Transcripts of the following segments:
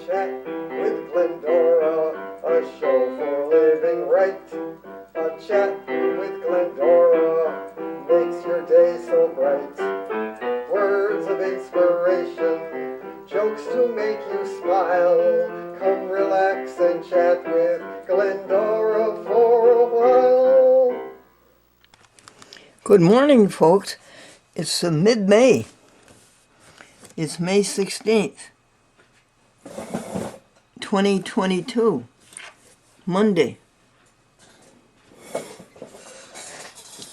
chat with Glendora, a show for living right. A chat with Glendora makes your day so bright. Words of inspiration, jokes to make you smile. Come relax and chat with Glendora for a while. Good morning, folks. It's mid-May. It's May 16th, 2022, Monday.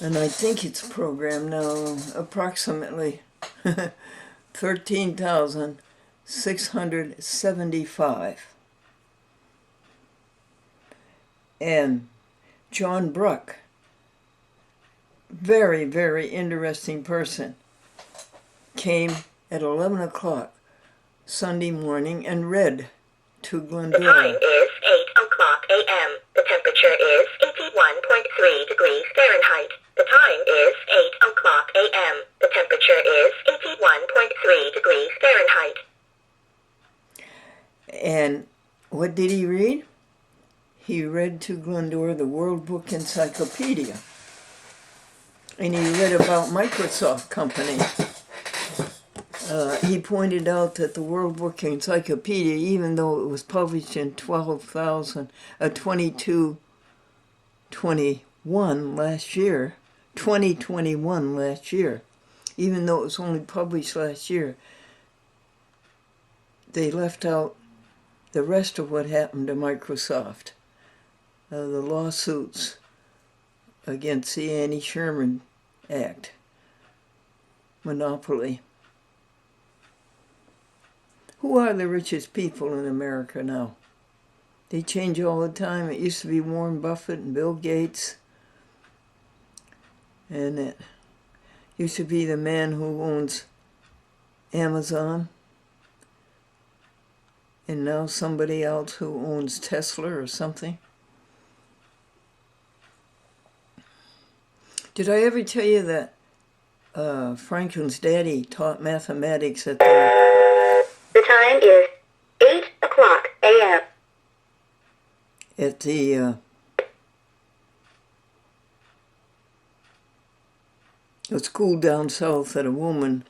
And I think it's programmed now approximately 13,675. And John Bruck, very, very interesting person, came at 11 o'clock Sunday morning and read to Glendora. The time is 8 o'clock a.m. The temperature is 81.3 degrees Fahrenheit. The time is 8 o'clock a.m. The temperature is 81.3 degrees Fahrenheit. And what did he read? He read to Glendora the World Book Encyclopedia. And he read about Microsoft Company. He pointed out that the World Book Encyclopedia, even though it was published in 2021 last year, even though it was only published last year, they left out the rest of what happened to Microsoft. The lawsuits against the Annie Sherman Act, monopoly. Who are the richest people in America now? They change all the time. It used to be Warren Buffett and Bill Gates. And it used to be the man who owns Amazon. And now somebody else who owns Tesla or something. Did I ever tell you that Franklin's daddy taught mathematics at The time is 8 o'clock a.m. at the a school down south? That a woman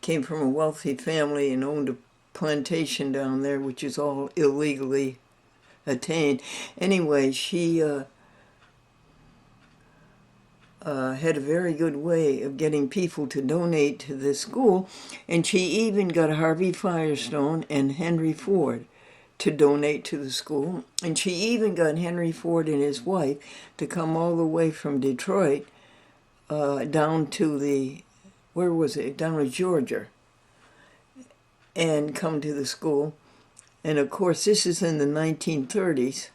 came from a wealthy family and owned a plantation down there, which is all illegally attained. Anyway, she had a very good way of getting people to donate to this school, and she even got Harvey Firestone and Henry Ford to donate to the school, and she even got Henry Ford and his wife to come all the way from Detroit down to down to Georgia, and come to the school. And of course, this is in the 1930s,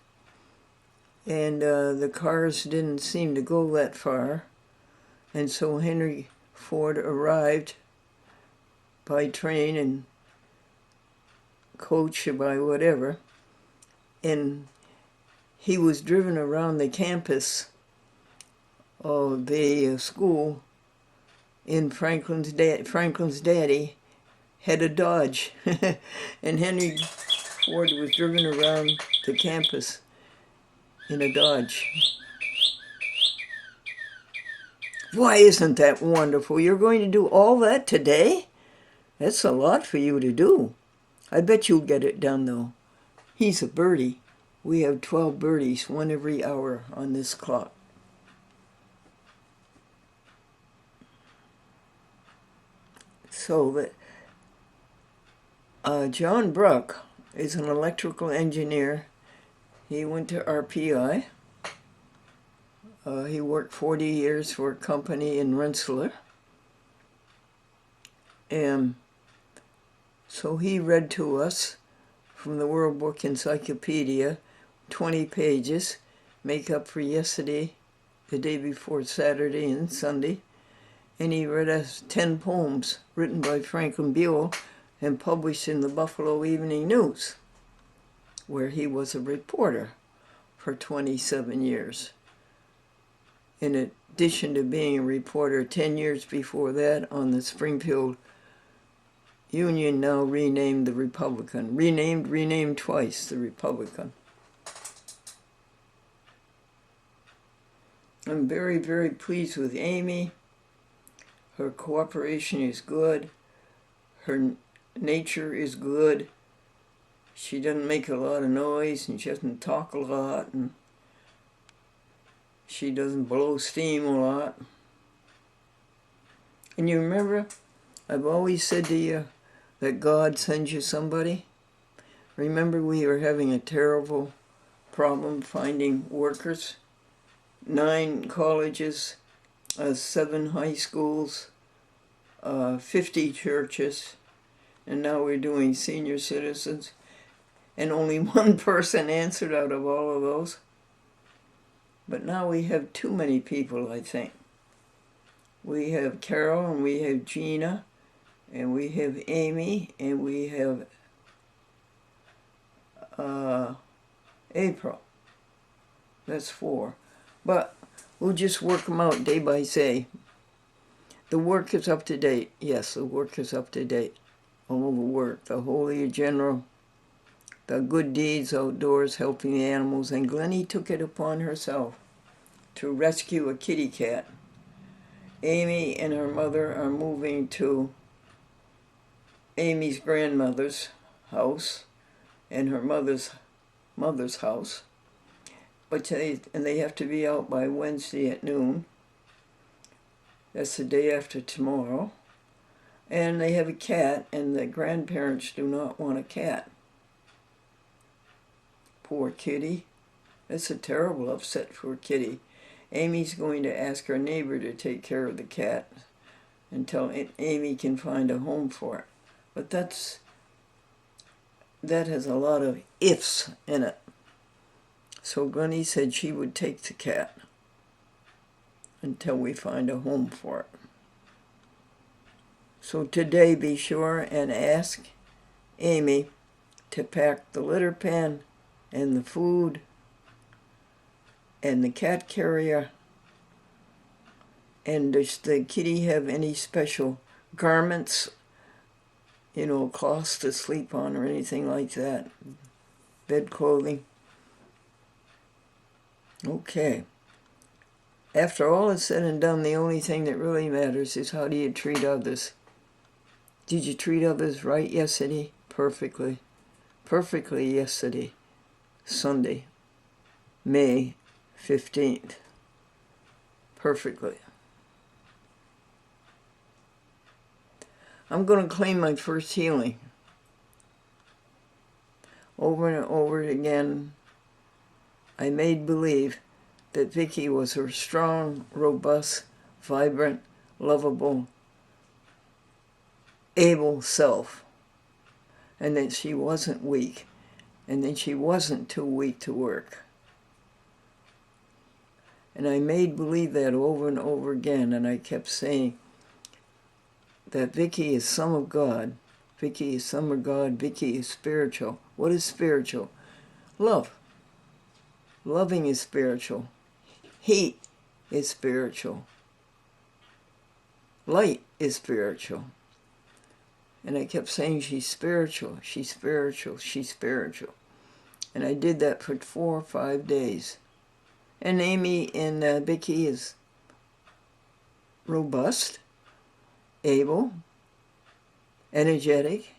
and the cars didn't seem to go that far. And so Henry Ford arrived by train and coach or by whatever, and he was driven around the campus of the school in Franklin's daddy had a Dodge, and Henry Ford was driven around the campus in a Dodge. Why isn't that wonderful? You're going to do all that today? That's a lot for you to do. I bet you'll get it done, though. He's a birdie. We have 12 birdies, one every hour on this clock. So John Bruck is an electrical engineer. He went to RPI. He worked 40 years for a company in Rensselaer. And so he read to us from the World Book Encyclopedia, 20 pages, make up for yesterday, the day before Saturday and Sunday. And he read us 10 poems written by Franklin Buell and published in the Buffalo Evening News, where he was a reporter for 27 years. In addition to being a reporter 10 years before that on the Springfield Union now renamed the Republican. Renamed twice, the Republican. I'm very, very pleased with Amy. Her cooperation is good. Her nature is good. She doesn't make a lot of noise, and she doesn't talk a lot, and she doesn't blow steam a lot. And you remember, I've always said to you that God sends you somebody. Remember, we were having a terrible problem finding workers. 9 colleges, 7 high schools, 50 churches, and now we're doing senior citizens, and only 1 person answered out of all of those. But now we have too many people, I think. We have Carol, and we have Gina, and we have Amy, and we have April. That's 4. But we'll just work them out day by day. The work is up to date. Yes, the work is up to date. All the work, the Holy General, the good deeds outdoors, helping the animals. And Glennie took it upon herself to rescue a kitty cat. Amy and her mother are moving to Amy's grandmother's house and her mother's house. But they have to be out by Wednesday at noon. That's the day after tomorrow. And they have a cat, and the grandparents do not want a cat. Poor kitty. That's a terrible upset for Kitty. Amy's going to ask her neighbor to take care of the cat until Amy can find a home for it. But that has a lot of ifs in it. So Glennie said she would take the cat until we find a home for it. So today be sure and ask Amy to pack the litter pen and the food and the cat carrier. And does the kitty have any special garments, cloths to sleep on or anything like that? Bed clothing? Okay. After all is said and done, the only thing that really matters is how do you treat others. Did you treat others right yesterday? Perfectly. Perfectly yesterday. Sunday, May 15th. Perfectly. I'm going to claim my first healing. Over and over again, I made believe that Vicky was her strong, robust, vibrant, lovable, able self, and that she wasn't weak, and that she wasn't too weak to work. And I made believe that over and over again, and I kept saying that Vicky is some of God. Vicky is some of God. Vicky is spiritual. What is spiritual? Love. Loving is spiritual. Heat is spiritual. Light is spiritual. And I kept saying, she's spiritual, she's spiritual, she's spiritual. And I did that for 4 or 5 days. And Amy and Vicky is robust, able, energetic,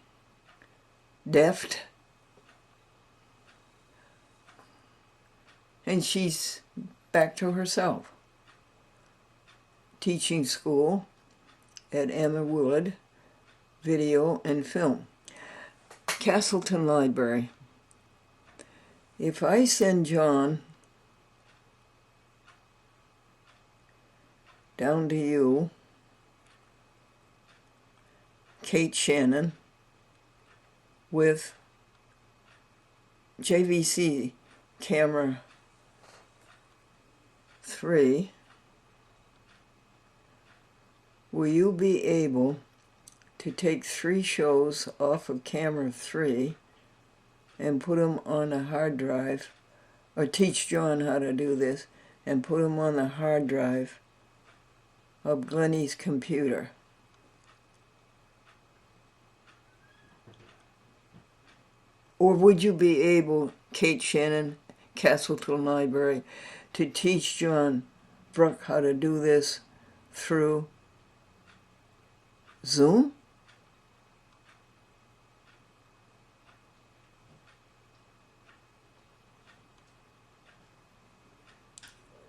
deft, and she's back to herself. Teaching school at Emma Wood, video and film. Castleton Library. If I send John down to you, Kate Shannon, with JVC camera 3, will you be able to take 3 shows off of camera 3 and put them on a hard drive, or teach John how to do this, and put them on the hard drive of Glennie's computer? Or would you be able, Kate Shannon, Castleton Library, to teach John Bruck how to do this through Zoom?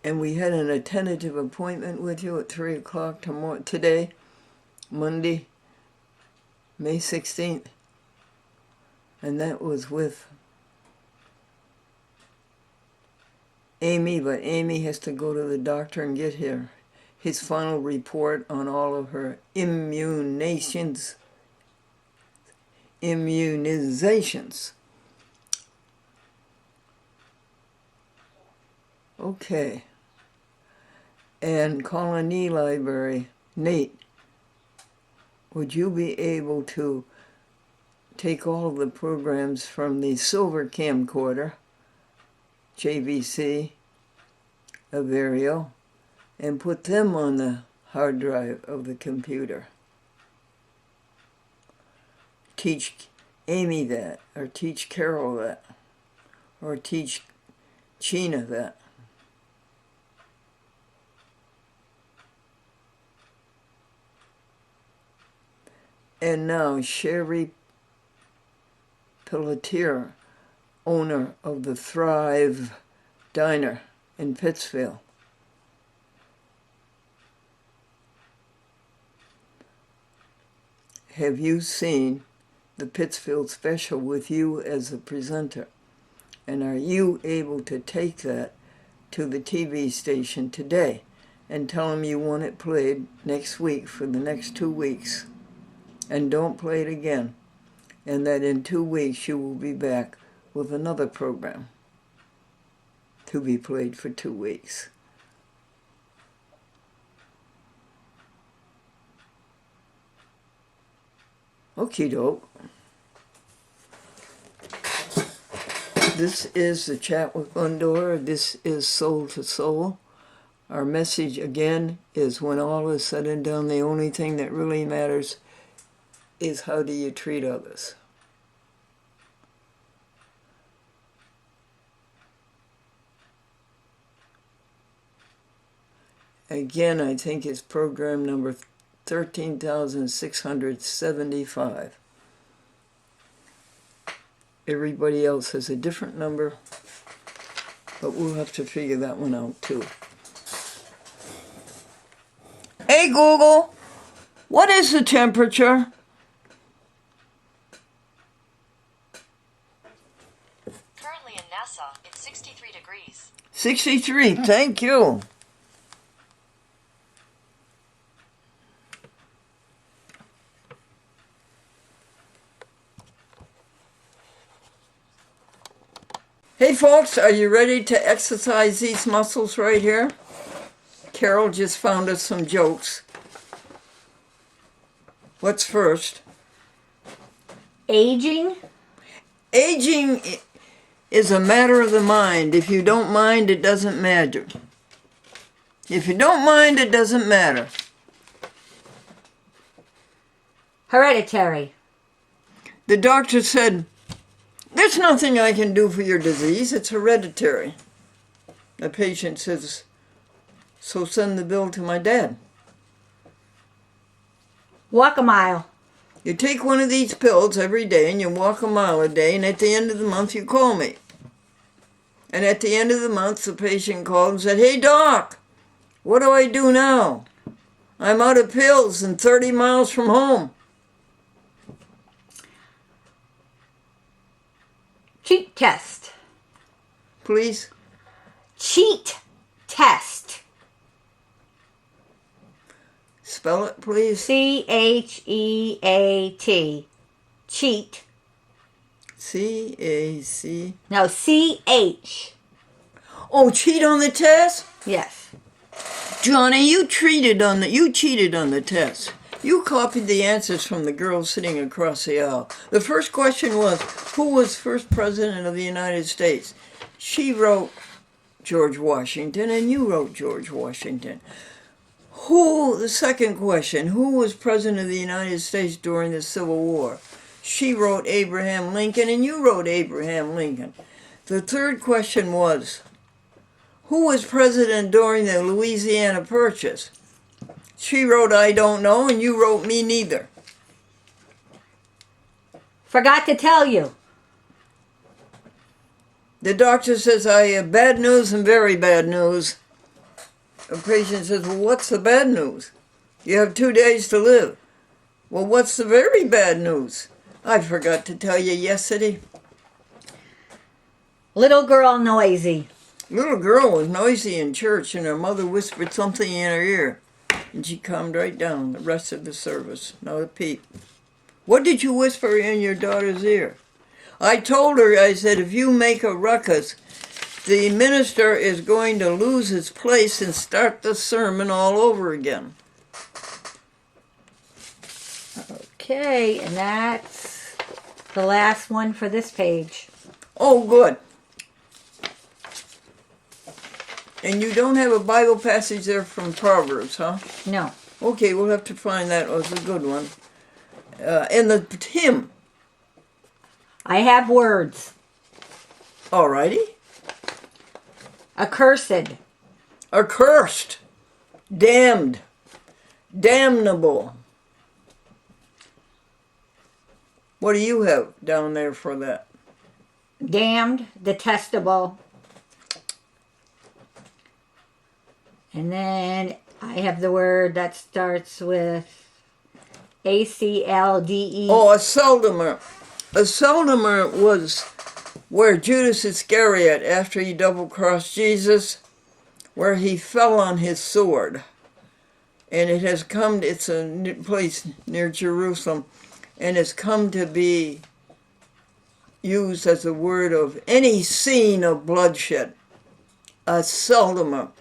And we had a tentative appointment with you at 3 o'clock today, Monday, May 16th. And that was with Amy, but Amy has to go to the doctor and get his final report on all of her immunizations. Okay. And Colony Library, Nate, would you be able to take all of the programs from the Silver Camcorder, JVC, Averio, and put them on the hard drive of the computer? Teach Amy that, or teach Carol that, or teach Gina that. And now Sherry Pelletier, owner of the Thrive Diner in Pittsfield. Have you seen the Pittsfield special with you as a presenter? And are you able to take that to the TV station today and tell them you want it played next week for the next 2 weeks? And don't play it again. And that in 2 weeks you will be back with another program to be played for 2 weeks. Okie doke. This is the Chat with Glendora. This is Soul to Soul. Our message again is, when all is said and done, the only thing that really matters is how do you treat others. Again, I think it's program number 13,675. Everybody else has a different number, but we'll have to figure that one out too. Hey Google, what is the temperature? Currently in Nassau, it's 63 degrees. 63, thank you. Hey folks, are you ready to exercise these muscles right here? Carol just found us some jokes. What's first? Aging? Aging is a matter of the mind. If you don't mind, it doesn't matter. If you don't mind, it doesn't matter. Hereditary. The doctor said, "There's nothing I can do for your disease. It's hereditary." The patient says, "So send the bill to my dad." Walk a mile. You take one of these pills every day and you walk a mile a day, and at the end of the month you call me. And at the end of the month the patient called and said, "Hey doc, what do I do now? I'm out of pills and 30 miles from home." Cheat test. Please? Cheat test. Spell it, please. C-H-E-A-T. Cheat. C-A-C. No, C-H. Oh, cheat on the test? Yes. Johnny, you cheated on the test. You copied the answers from the girl sitting across the aisle. The first question was, who was first president of the United States? She wrote George Washington, and you wrote George Washington. The second question, who was president of the United States during the Civil War? She wrote Abraham Lincoln, and you wrote Abraham Lincoln. The third question was, who was president during the Louisiana Purchase? She wrote, I don't know, and you wrote, me neither. Forgot to tell you. The doctor says, I have bad news and very bad news. The patient says, well, what's the bad news? You have 2 days to live. Well, what's the very bad news? I forgot to tell you yesterday. Little girl noisy. Little girl was noisy in church, and her mother whispered something in her ear, and she calmed right down the rest of the service. Not a peep. What did you whisper in your daughter's ear? I told her, I said, if you make a ruckus, the minister is going to lose his place and start the sermon all over again. Okay, and that's the last one for this page. Oh, good. And you don't have a Bible passage there from Proverbs, huh? No. Okay, we'll have to find that. Oh, it's a good one. And the hymn. I have words. Alrighty. Accursed. Accursed. Damned. Damnable. What do you have down there for that? Damned. Detestable. And then I have the word that starts with ACLDE. Oh, a seldomer. A seldomer was where Judas Iscariot, after he double-crossed Jesus, where he fell on his sword. And it has come, it's a place near Jerusalem, and it's come to be used as a word of any scene of bloodshed. A seldomer.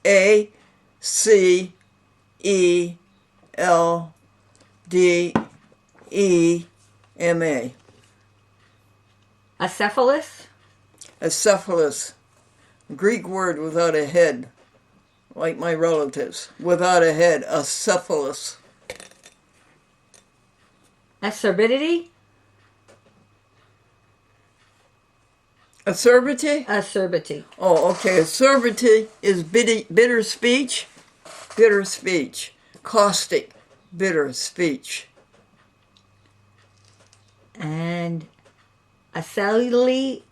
ACLDEMA. Acephalus. Acephalus. Greek word without a head. Like my relatives. Without a head. Acephalus. Acerbity. Acerbity? Acerbity. Oh, okay. Acerbity is bitter speech. Bitter speech. Caustic. Bitter speech. And acellulate.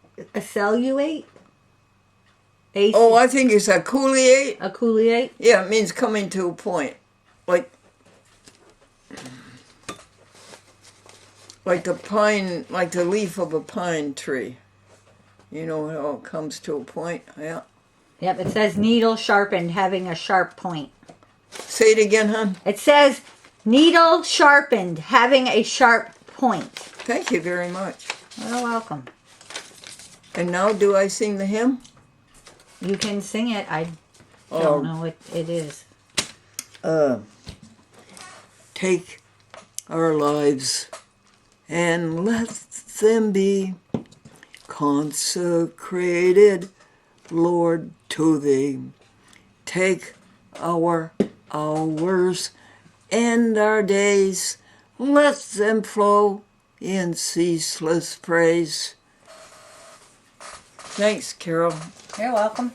Oh, I think it's aculeate. Aculeate. Yeah, it means coming to a point. Like the pine, like the leaf of a pine tree. You know how it comes to a point? Yeah. Yep, it says needle sharpened, having a sharp point. Say it again, hon. It says needle sharpened, having a sharp point. Thank you very much. You're welcome. And now do I sing the hymn? You can sing it. I don't know what it is. Take our lives and let them be consecrated, Lord, to Thee. Take our hours and our days, let them flow in ceaseless praise. Thanks, Carol. You're welcome.